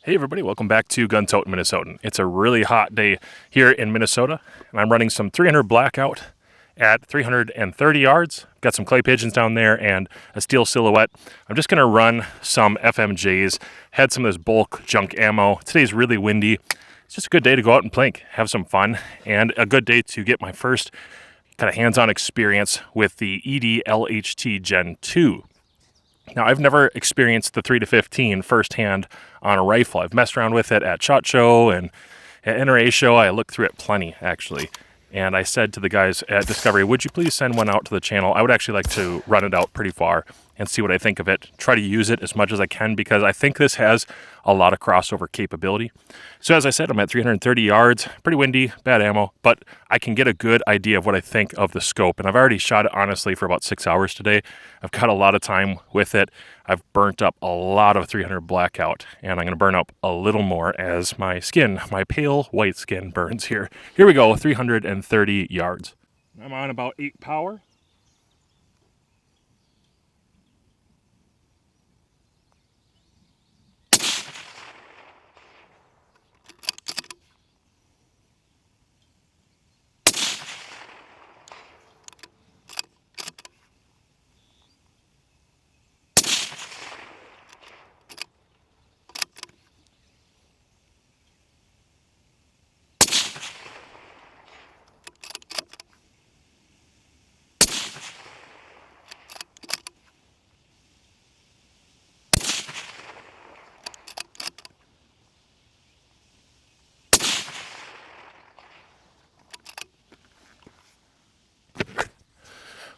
Hey everybody, welcome back to Gun Tote Minnesotan. It's a really hot day here in Minnesota, and I'm running some 300 blackout at 330 yards. Got some clay pigeons down there and a steel silhouette. I'm just gonna run some FMJs, had some of this bulk junk ammo. Today's really windy. It's just a good day to go out and plink, have some fun, and a good day to get my first kind of hands-on experience with the ED LHT Gen 2. Now, I've never experienced the 3-15 firsthand on a rifle. I've messed around with it at SHOT Show and at NRA Show. I looked through it plenty, actually. And I said to the guys at Discovery, would you please send one out to the channel? I would actually like to run it out pretty far and see what I think of it. Try to use it as much as I can because I think this has a lot of crossover capability. So as I said, I'm at 330 yards, pretty windy, bad ammo, but I can get a good idea of what I think of the scope. And I've already shot it, honestly, for about 6 hours today. I've got a lot of time with it. I've burnt up a lot of 300 blackout, and I'm going to burn up a little more as my skin, my pale white skin, burns here. Here we go, 330 yards. I'm on about 8 power.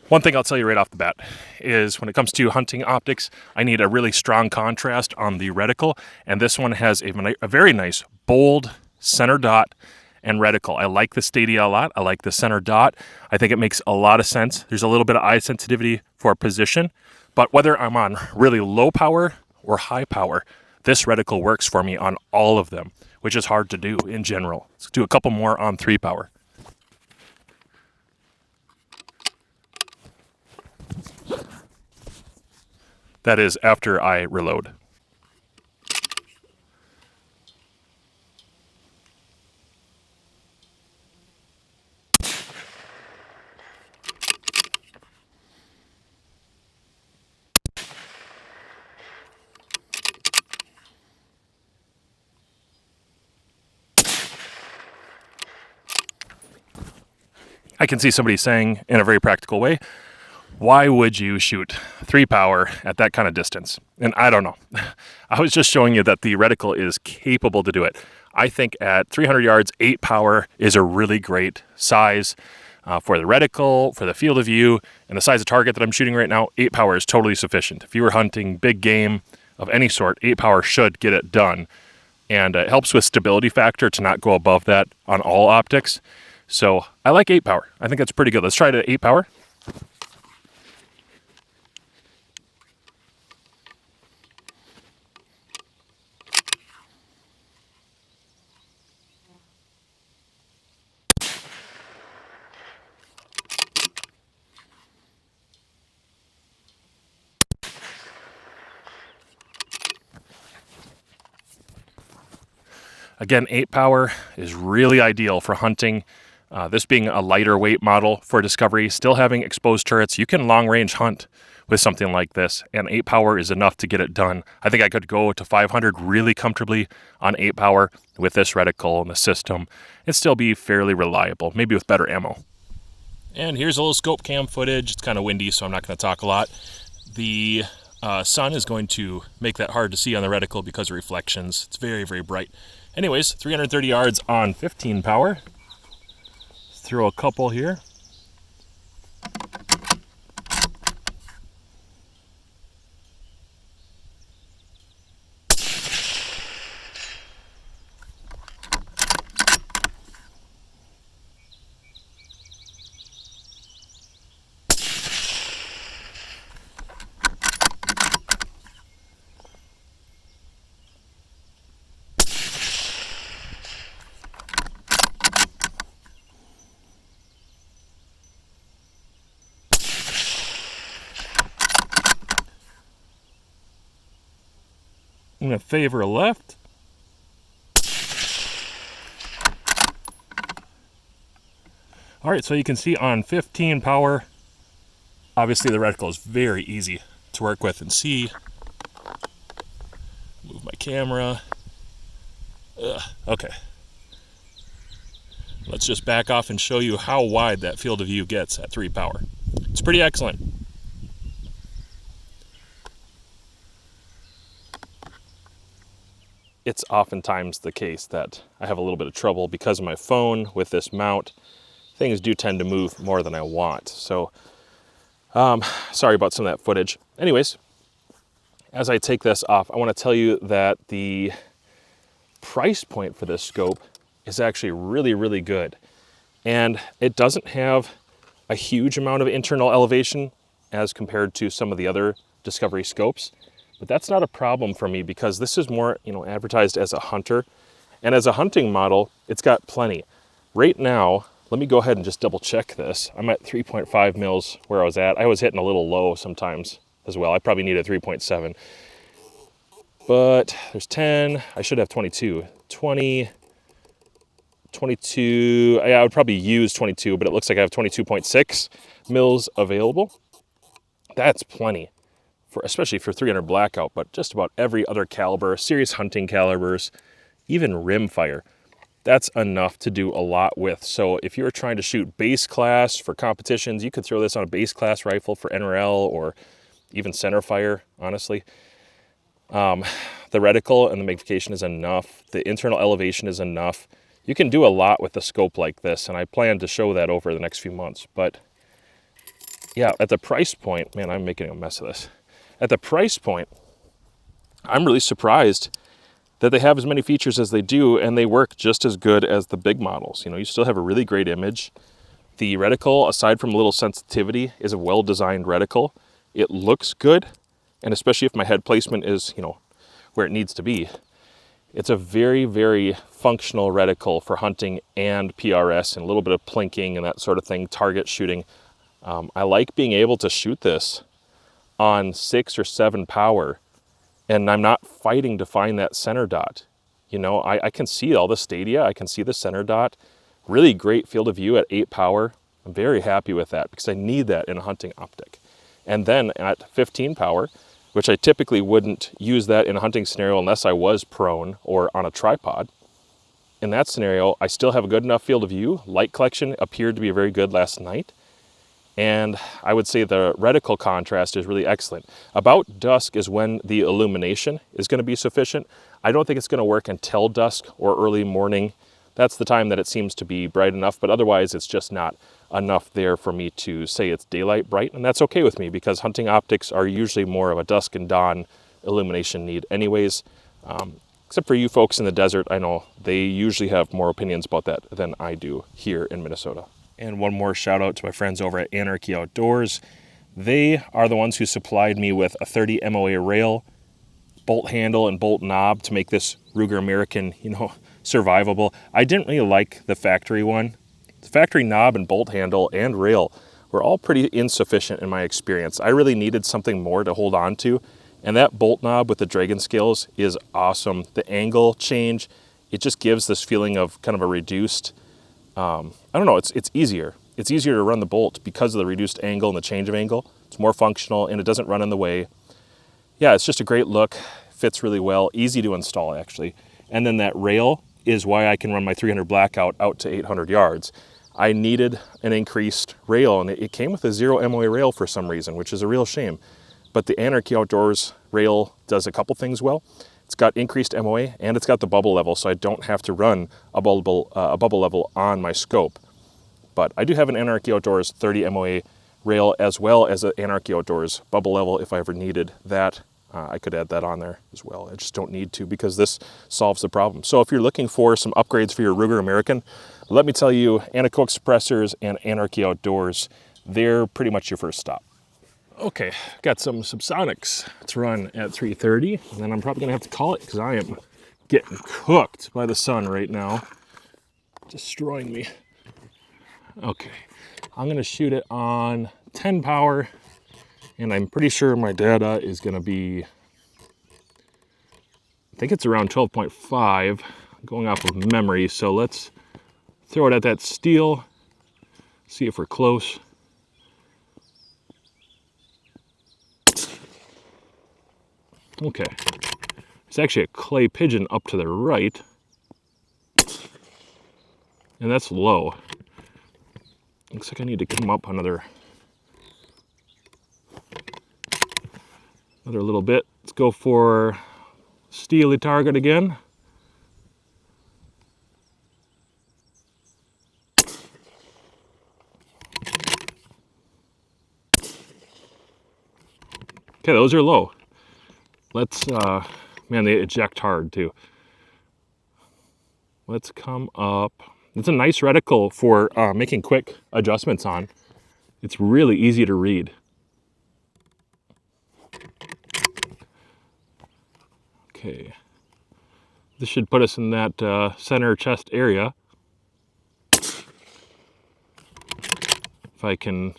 One thing I'll tell you right off the bat is when it comes to hunting optics, I need a really strong contrast on the reticle, and this one has a very nice, bold center dot and reticle. I like the Stadia a lot. I like the center dot. I think it makes a lot of sense. There's a little bit of eye sensitivity for position, but whether I'm on really low power or high power, this reticle works for me on all of them, which is hard to do in general. Let's do a couple more on 3 power. That is after I reload. I can see somebody saying in a very practical way, why would you shoot 3 power at that kind of distance? And I don't know. I was just showing you that the reticle is capable to do it. I think at 300 yards, 8 power is a really great size for the reticle, for the field of view, and the size of target that I'm shooting right now. 8 power is totally sufficient. If you were hunting big game of any sort, 8 power should get it done. And it helps with stability factor to not go above that on all optics. So I like 8 power. I think that's pretty good. Let's try it at 8 power. Again, 8 power is really ideal for hunting. This being a lighter weight model for Discovery, still having exposed turrets, you can long range hunt with something like this, and 8 power is enough to get it done. I think I could go to 500 really comfortably on 8 power with this reticle and the system and still be fairly reliable, maybe with better ammo. And here's a little scope cam footage. It's kind of windy, so I'm not going to talk a lot. The sun is going to make that hard to see on the reticle because of reflections. It's very, very bright. Anyways, 330 yards on 15 power. Let's throw a couple here. I'm going to favor left. All right, so you can see on 15 power, obviously the reticle is very easy to work with and see. Move my camera. Okay. Let's just back off and show you how wide that field of view gets at 3 power. It's pretty excellent. It's oftentimes the case that I have a little bit of trouble because of my phone with this mount. Things do tend to move more than I want. So, sorry about some of that footage. Anyways, as I take this off, I want to tell you that the price point for this scope is actually really, really good. And it doesn't have a huge amount of internal elevation as compared to some of the other Discovery scopes. But that's not a problem for me because this is more, advertised as a hunter. And as a hunting model, it's got plenty. Right now, let me go ahead and just double check this. I'm at 3.5 mils where I was at. I was hitting a little low sometimes as well. I probably needed 3.7. But there's 10. I should have 22. 20, 22. Yeah, I would probably use 22, but it looks like I have 22.6 mils available. That's plenty, especially for 300 blackout, but just about every other caliber, serious hunting calibers, even rimfire, that's enough to do a lot with. So if you're trying to shoot base class for competitions, you could throw this on a base class rifle for NRL or even centerfire, honestly. The reticle and the magnification is enough. The internal elevation is enough. You can do a lot with a scope like this, and I plan to show that over the next few months. But yeah, at the price point, man, I'm making a mess of this. At the price point, I'm really surprised that they have as many features as they do, and they work just as good as the big models. You still have a really great image. The reticle, aside from a little sensitivity, is a well-designed reticle. It looks good, and especially if my head placement is, where it needs to be. It's a very, very functional reticle for hunting and PRS and a little bit of plinking and that sort of thing, target shooting. I like being able to shoot this on 6 or 7 power, and I'm not fighting to find that center dot. I can see all the stadia. I can see the center dot. Really great field of view at 8 power. I'm very happy with that because I need that in a hunting optic. And then at 15 power, which I typically wouldn't use that in a hunting scenario unless I was prone or on a tripod. In that scenario, I still have a good enough field of view. Light collection appeared to be very good last night. And I would say the reticle contrast is really excellent. About dusk is when the illumination is going to be sufficient. I don't think it's going to work until dusk or early morning. That's the time that it seems to be bright enough, but otherwise it's just not enough there for me to say it's daylight bright, and that's okay with me because hunting optics are usually more of a dusk and dawn illumination need anyways. Except for you folks in the desert, I know they usually have more opinions about that than I do here in Minnesota. And one more shout out to my friends over at Anarchy Outdoors. They are the ones who supplied me with a 30 MOA rail, bolt handle, and bolt knob to make this Ruger American, survivable. I didn't really like the factory one. The factory knob and bolt handle and rail were all pretty insufficient in my experience. I really needed something more to hold on to, and that bolt knob with the dragon scales is awesome. The angle change, it just gives this feeling of kind of a reduced, I don't know, it's easier. It's easier to run the bolt because of the reduced angle and the change of angle. It's more functional and it doesn't run in the way. Yeah, it's just a great look, fits really well, easy to install actually. And then that rail is why I can run my 300 blackout out to 800 yards. I needed an increased rail, and it came with a 0 MOA rail for some reason, which is a real shame. But the Anarchy Outdoors rail does a couple things well. It's got increased MOA, and it's got the bubble level, so I don't have to run a bubble level on my scope. But I do have an Anarchy Outdoors 30 MOA rail as well as an Anarchy Outdoors bubble level if I ever needed that. I could add that on there as well. I just don't need to because this solves the problem. So if you're looking for some upgrades for your Ruger American, let me tell you, Anechoic suppressors and Anarchy Outdoors, they're pretty much your first stop. Okay, got some subsonics to run at 330, and then I'm probably gonna have to call it because I am getting cooked by the sun right now. Destroying me. Okay, I'm gonna shoot it on 10 power, and I'm pretty sure my data is gonna be, I think it's around 12.5, going off of memory, so let's throw it at that steel. See if we're close. Okay. It's actually a clay pigeon up to the right. And that's low. Looks like I need to come up another little bit. Let's go for steely target again. Okay, those are low. Let's, man, they eject hard too. Let's come up. It's a nice reticle for making quick adjustments on. It's really easy to read. Okay. This should put us in that center chest area. If I can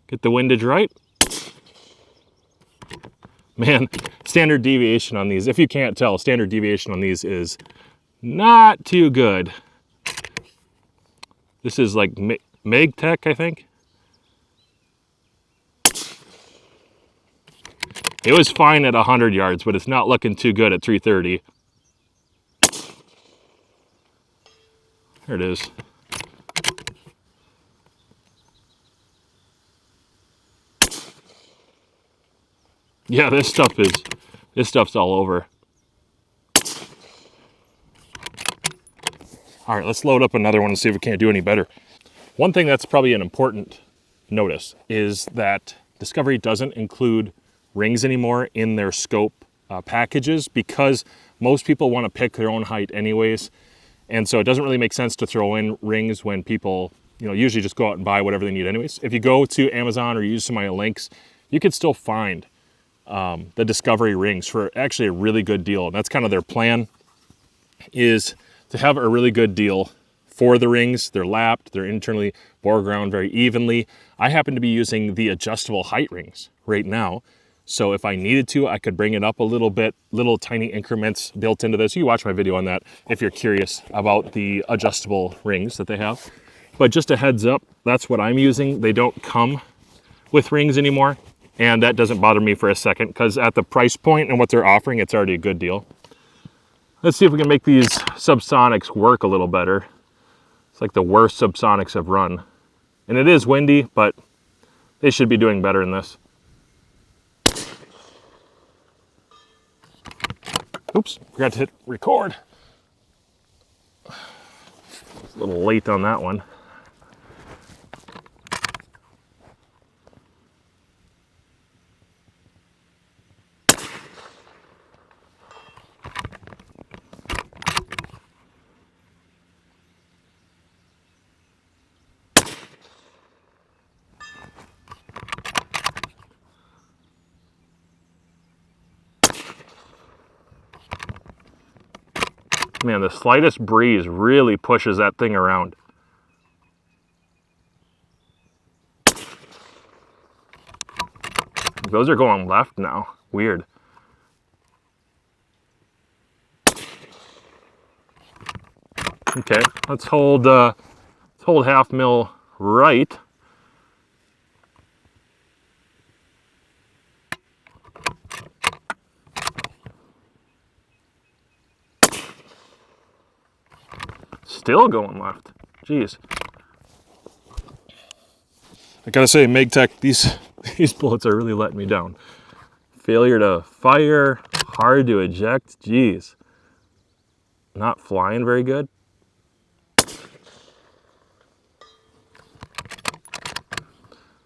get the windage right. Man, standard deviation on these, if you can't tell, standard deviation on these is not too good. This is like Magtech, I think. It was fine at 100 yards, but it's not looking too good at 330. There it is. Yeah, this stuff's all over. All right, let's load up another one and see if we can't do any better. One thing that's probably an important notice is that Discovery doesn't include rings anymore in their scope packages because most people want to pick their own height anyways. And so it doesn't really make sense to throw in rings when people, usually just go out and buy whatever they need anyways. If you go to Amazon or use some of my links, you can still find the Discovery rings for actually a really good deal. And that's kind of their plan, is to have a really good deal for the rings. They're lapped, they're internally bore ground very evenly. I happen to be using the adjustable height rings right now. So if I needed to, I could bring it up a little bit, little tiny increments built into this. You can watch my video on that if you're curious about the adjustable rings that they have. But just a heads up, that's what I'm using. They don't come with rings anymore. And that doesn't bother me for a second because at the price point and what they're offering, it's already a good deal. Let's see if we can make these subsonics work a little better. It's like the worst subsonics I've run. And it is windy, but they should be doing better in this. Oops, forgot to hit record. It's a little late on that one. Man, the slightest breeze really pushes that thing around. Those are going left now. Weird. Okay, let's hold half mil right. Still going left. Jeez. I gotta say, Magtech, these bullets are really letting me down. Failure to fire, hard to eject. Jeez. Not flying very good.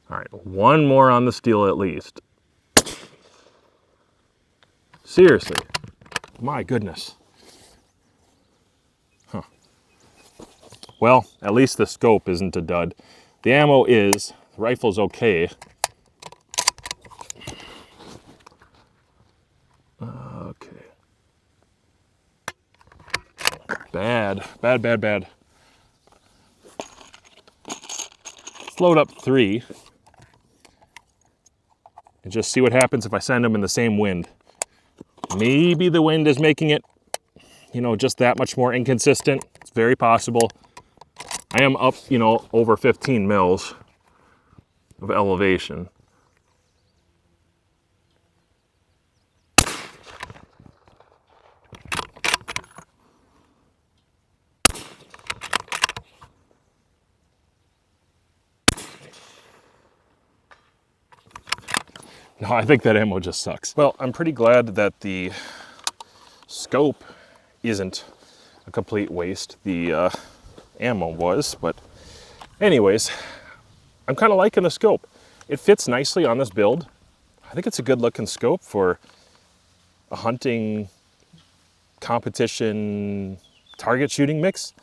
All right, one more on the steel at least. Seriously. My goodness. Well, at least the scope isn't a dud. The ammo is, the rifle's okay. Okay. Bad. Let's load up 3. And just see what happens if I send them in the same wind. Maybe the wind is making it, just that much more inconsistent. It's very possible. I am up, you know, over 15 mils of elevation. No, I think that ammo just sucks. Well, I'm pretty glad that the scope isn't a complete waste. The ammo was, but anyways, I'm kind of liking the scope. It fits nicely on this build. I think it's a good looking scope for a hunting competition target shooting mix,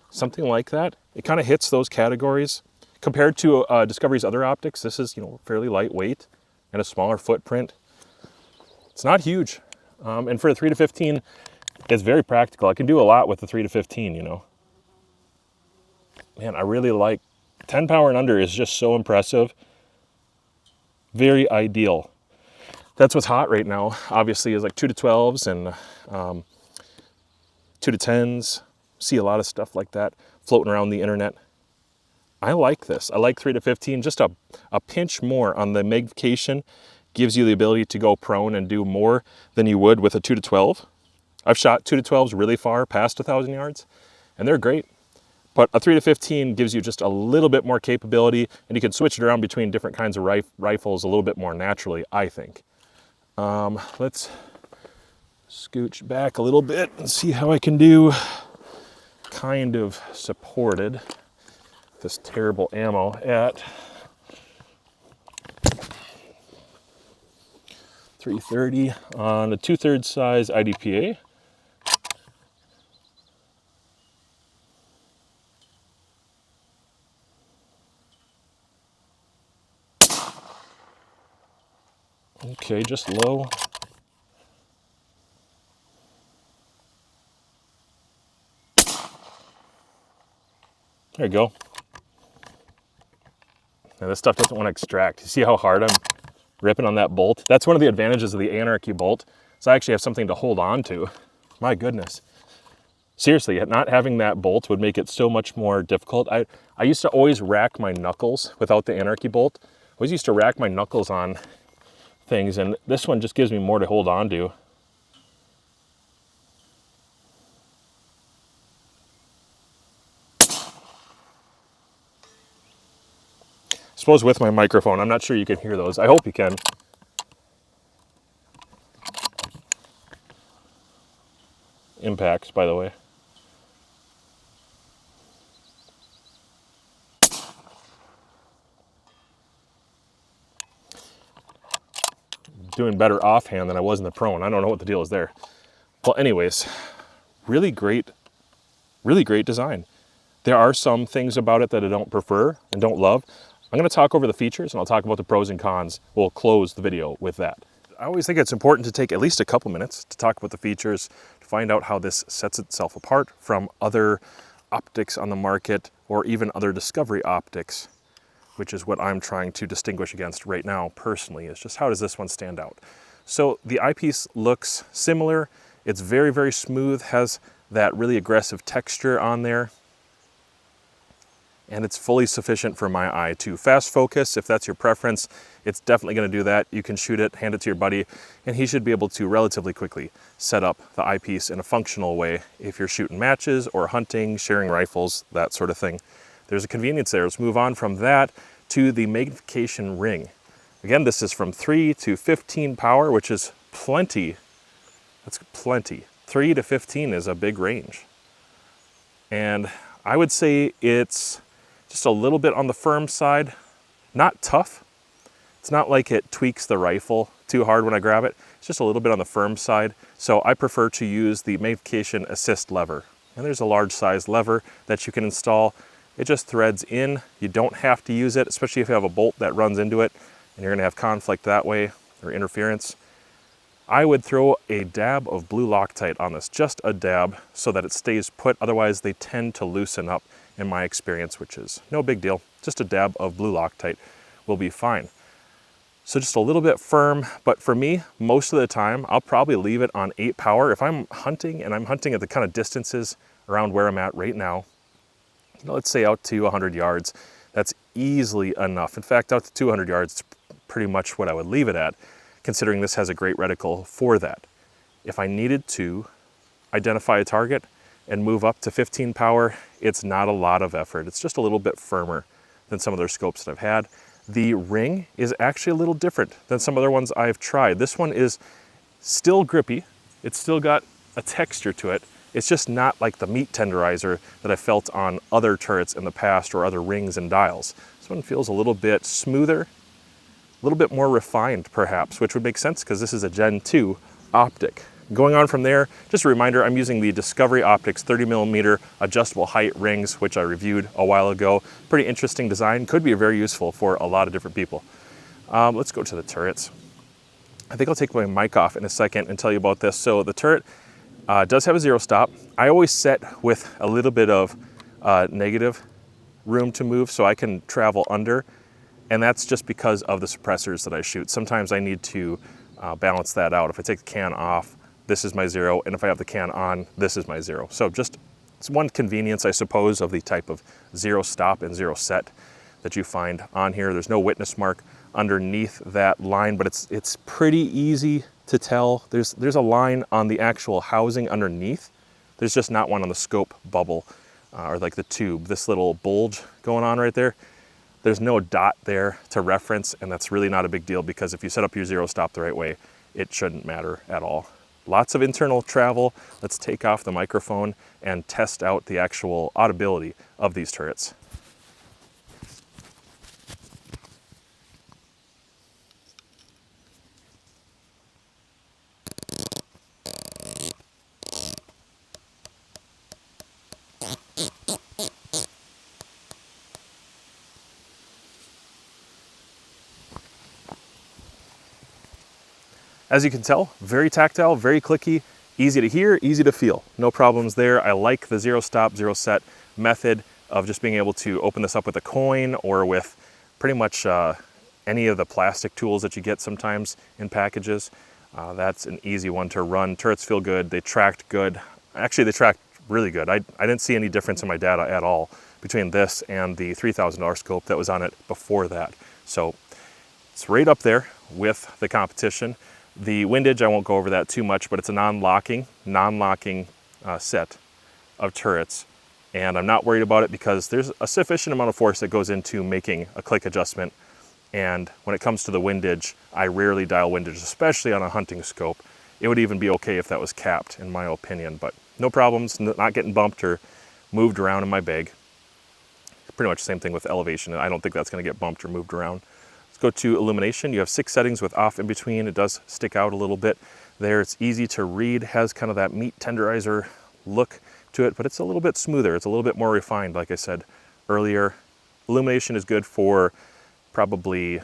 something like that. It kind of hits those categories. Compared to Discovery's other optics, this is, you know, fairly lightweight and a smaller footprint. It's not huge. And for a 3 to 15, it's very practical. I can do a lot with the 3 to 15, you know. Man, I really like 10 power and under is just so impressive. Very ideal. That's what's hot right now, obviously, is like 2 to 12s and 2 to 10s. See a lot of stuff like that floating around the internet. I like this. I like 3 to 15. Just a pinch more on the magnification gives you the ability to go prone and do more than you would with a 2 to 12. I've shot 2 to 12s really far, past 1,000 yards, and they're great. But a 3 to 15 gives you just a little bit more capability, and you can switch it around between different kinds of rifles a little bit more naturally, I think. Let's scooch back a little bit and see how I can do kind of supported this terrible ammo at 330 on a 2/3 size IDPA. Okay, just low. There you go. Now this stuff doesn't want to extract. You see how hard I'm ripping on that bolt? That's one of the advantages of the Anarchy bolt. So I actually have something to hold on to. My goodness. Seriously, not having that bolt would make it so much more difficult. I used to always rack my knuckles without the Anarchy bolt. I always used to rack my knuckles on things, and this one just gives me more to hold on to. I suppose with my microphone, I'm not sure you can hear those. I hope you can. Impacts, by the way. Doing better offhand than I was in the prone. I don't know what the deal is there. Well, anyways, really great design. There are some things about it that I don't prefer and don't love. I'm going to talk over the features and I'll talk about the pros and cons. We'll close the video with that. I always think it's important to take at least a couple minutes to talk about the features, to find out how this sets itself apart from other optics on the market or even other Discovery optics, which is what I'm trying to distinguish against right now personally, is just how does this one stand out? So the eyepiece looks similar. It's very, very smooth, has that really aggressive texture on there. And it's fully sufficient for my eye to fast focus. If that's your preference, it's definitely going to do that. You can shoot it, hand it to your buddy, and he should be able to relatively quickly set up the eyepiece in a functional way if you're shooting matches or hunting, sharing rifles, that sort of thing. There's a convenience there. Let's move on from that to the magnification ring. Again, this is from 3 to 15 power, which is plenty. That's plenty. 3 to 15 is a big range. And I would say it's just a little bit on the firm side, not tough. It's not like it tweaks the rifle too hard when I grab it. It's just a little bit on the firm side. So I prefer to use the magnification assist lever. And there's a large size lever that you can install. It just threads in. You don't have to use it, especially if you have a bolt that runs into it and you're gonna have conflict that way or interference. I would throw a dab of blue Loctite on this, just a dab, so that it stays put. Otherwise they tend to loosen up in my experience, which is no big deal. Just a dab of blue Loctite will be fine. So just a little bit firm, but for me, most of the time, I'll probably leave it on 8 power. If I'm hunting and I'm hunting at the kind of distances around where I'm at right now, let's say out to 100 yards. That's easily enough. In fact, out to 200 yards, it's pretty much what I would leave it at, considering this has a great reticle for that. If I needed to identify a target and move up to 15 power, it's not a lot of effort. It's just a little bit firmer than some other scopes that I've had. The ring is actually a little different than some other ones I've tried. This one is still grippy. It's still got a texture to it. It's just not like the meat tenderizer that I felt on other turrets in the past or other rings and dials. This one feels a little bit smoother, a little bit more refined perhaps, which would make sense because this is a Gen 2 Optic. Going on from there, just a reminder, I'm using the Discovery Optics 30mm adjustable height rings, which I reviewed a while ago. Pretty interesting design, could be very useful for a lot of different people. Let's go to the turrets. I think I'll take my mic off in a second and tell you about this. So the turret does have a zero stop. I always set with a little bit of negative room to move so I can travel under, and that's just because of the suppressors that I shoot. Sometimes I need to balance that out. If I take the can off, this is my zero, and if I have the can on, this is my zero. So just, it's one convenience, I suppose, of the type of zero stop and zero set that you find on here. There's no witness mark underneath that line, but it's pretty easy to tell. There's a line on the actual housing underneath. There's just not one on the scope bubble or like the tube, this little bulge going on right there. There's no dot there to reference, and that's really not a big deal because if you set up your zero stop the right way, it shouldn't matter at all. Lots of internal travel. Let's take off the microphone and test out the actual audibility of these turrets. As you can tell, very tactile, very clicky, easy to hear, easy to feel. No problems there. I like the zero stop, zero set method of just being able to open this up with a coin or with pretty much any of the plastic tools that you get sometimes in packages. That's an easy one to run. Turrets feel good, they tracked good. Actually, they tracked really good. I didn't see any difference in my data at all between this and the $3,000 scope that was on it before that. So it's right up there with the competition. The windage, I won't go over that too much, but it's a non-locking set of turrets. And I'm not worried about it because there's a sufficient amount of force that goes into making a click adjustment. And when it comes to the windage, I rarely dial windage, especially on a hunting scope. It would even be okay if that was capped, in my opinion, but no problems, not getting bumped or moved around in my bag. Pretty much the same thing with elevation. I don't think that's going to get bumped or moved around. Go to illumination. You have 6 settings with off in between. It does stick out a little bit there. It's easy to read, has kind of that meat tenderizer look to it, but it's a little bit smoother. It's a little bit more refined, like I said earlier. Illumination is good for probably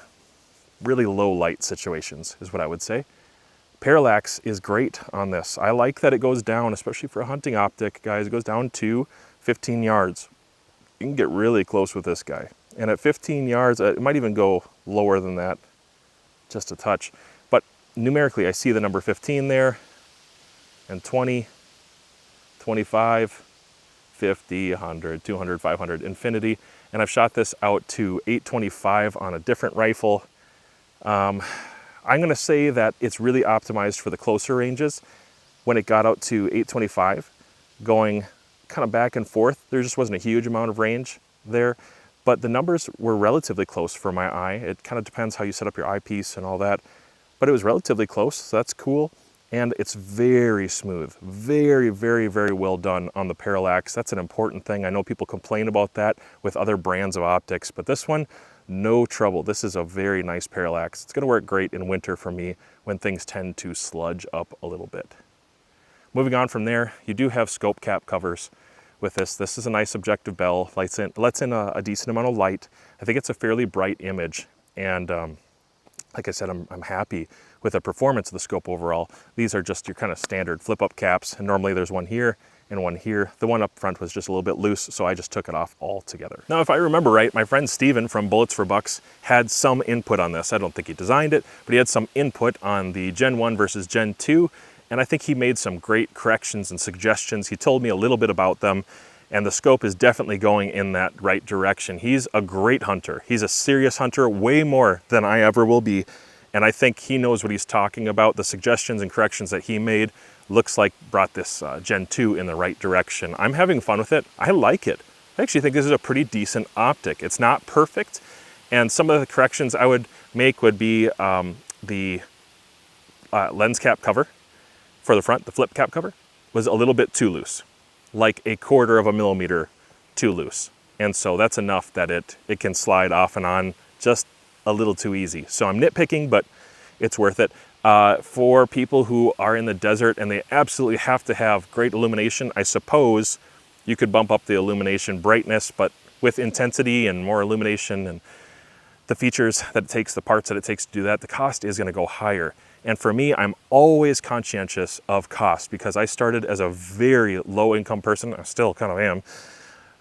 really low light situations, is what I would say. Parallax is great on this. I like that it goes down, especially for a hunting optic, guys. It goes down to 15 yards. You can get really close with this guy. And at 15 yards, it might even go lower than that, just a touch. But numerically, I see the number 15 there, and 20, 25, 50, 100, 200, 500, infinity. And I've shot this out to 825 on a different rifle. I'm gonna say that it's really optimized for the closer ranges. When it got out to 825, going kind of back and forth, there just wasn't a huge amount of range there. But the numbers were relatively close for my eye. It kind of depends how you set up your eyepiece and all that. But it was relatively close, so that's cool. And it's very smooth. Very, very, very well done on the parallax. That's an important thing. I know people complain about that with other brands of optics, but this one, no trouble. This is a very nice parallax. It's gonna work great in winter for me when things tend to sludge up a little bit. Moving on from there, you do have scope cap covers with this. This is a nice objective bell, lets in a decent amount of light. I think it's a fairly bright image, and like I said, I'm happy with the performance of the scope overall. These are just your kind of standard flip up caps, and normally there's one here and one here. The one up front was just a little bit loose, so I just took it off altogether. Now, if I remember right, my friend Steven from Bullets for Bucks had some input on this. I don't think he designed it, but he had some input on the Gen 1 versus Gen 2, and I think he made some great corrections and suggestions. He told me a little bit about them, And the scope is definitely going in that right direction. He's a great hunter. He's a serious hunter, way more than I ever will be. And I think he knows what he's talking about. The suggestions and corrections that he made looks like brought this Gen 2 in the right direction. I'm having fun with it. I like it. I actually think this is a pretty decent optic. It's not perfect. And some of the corrections I would make would be the lens cap cover for the front, the flip cap cover, was a little bit too loose, like 1/4 of a millimeter too loose. And so that's enough that it can slide off and on just a little too easy. So I'm nitpicking, but it's worth it. For people who are in the desert and they absolutely have to have great illumination, I suppose you could bump up the illumination brightness, but with intensity and more illumination and the features that it takes, the parts that it takes to do that, the cost is gonna go higher. And for me, I'm always conscientious of cost because I started as a very low income person. I still kind of am.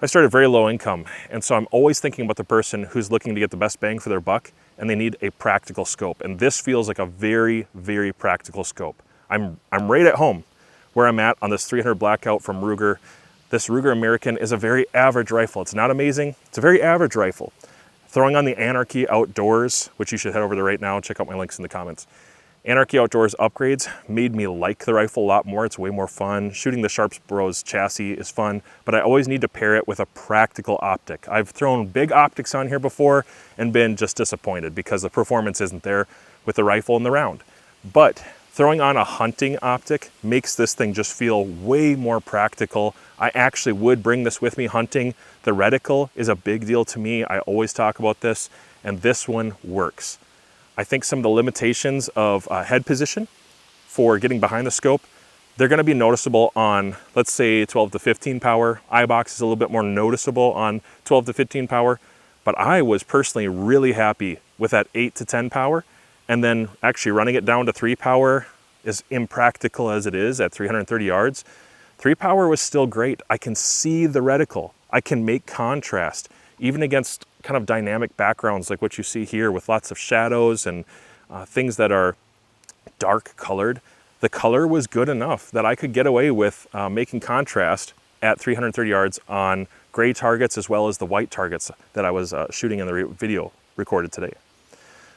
I started very low income. And so I'm always thinking about the person who's looking to get the best bang for their buck and they need a practical scope. And this feels like a very, very practical scope. I'm right at home where I'm at on this 300 Blackout from Ruger. This Ruger American is a very average rifle. It's not amazing. It's a very average rifle. Throwing on the Anarchy Outdoors, which you should head over there right now and check out my links in the comments. Anarchy Outdoors upgrades made me like the rifle a lot more. It's way more fun. Shooting the Sharps Bros chassis is fun, but I always need to pair it with a practical optic. I've thrown big optics on here before and been just disappointed because the performance isn't there with the rifle and the round. But throwing on a hunting optic makes this thing just feel way more practical. I actually would bring this with me hunting. The reticle is a big deal to me. I always talk about this, and this one works. I think some of the limitations of head position for getting behind the scope, they're gonna be noticeable on, let's say 12 to 15 power. Eye box is a little bit more noticeable on 12 to 15 power, but I was personally really happy with that 8 to 10 power. And then actually running it down to 3 power, as impractical as it is at 330 yards, 3 power was still great. I can see the reticle. I can make contrast, even against kind of dynamic backgrounds like what you see here with lots of shadows and things that are dark colored. The color was good enough that I could get away with making contrast at 330 yards on gray targets as well as the white targets that I was shooting in the video recorded today.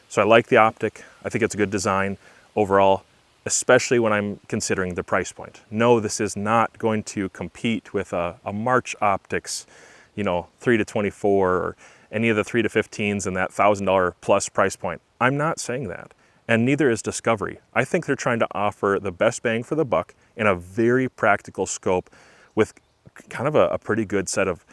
So I like the optic. I think it's a good design overall, especially when I'm considering the price point. No, this is not going to compete with a March Optics, you know, 3 to 24 or any of the 3 to 15s in that $1,000 plus price point. I'm not saying that, and neither is Discovery. I think they're trying to offer the best bang for the buck in a very practical scope with kind of a pretty good set of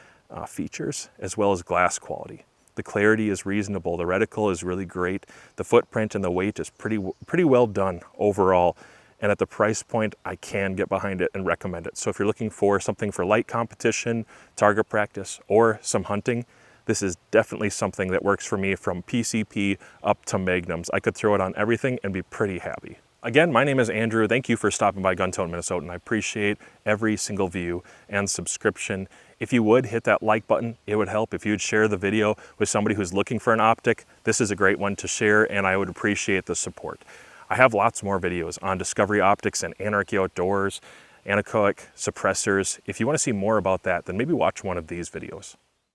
features as well as glass quality. The clarity is reasonable. The reticle is really great. The footprint and the weight is pretty well done overall. And at the price point, I can get behind it and recommend it. So if you're looking for something for light competition, target practice, or some hunting, this is definitely something that works for me from PCP up to Magnums. I could throw it on everything and be pretty happy. Again, my name is Andrew. Thank you for stopping by Gun Tote Minnesota, and I appreciate every single view and subscription. If you would hit that like button, it would help. If you would share the video with somebody who's looking for an optic, this is a great one to share, and I would appreciate the support. I have lots more videos on Discovery Optics and Anarchy Outdoors, anechoic suppressors. If you want to see more about that, then maybe watch one of these videos.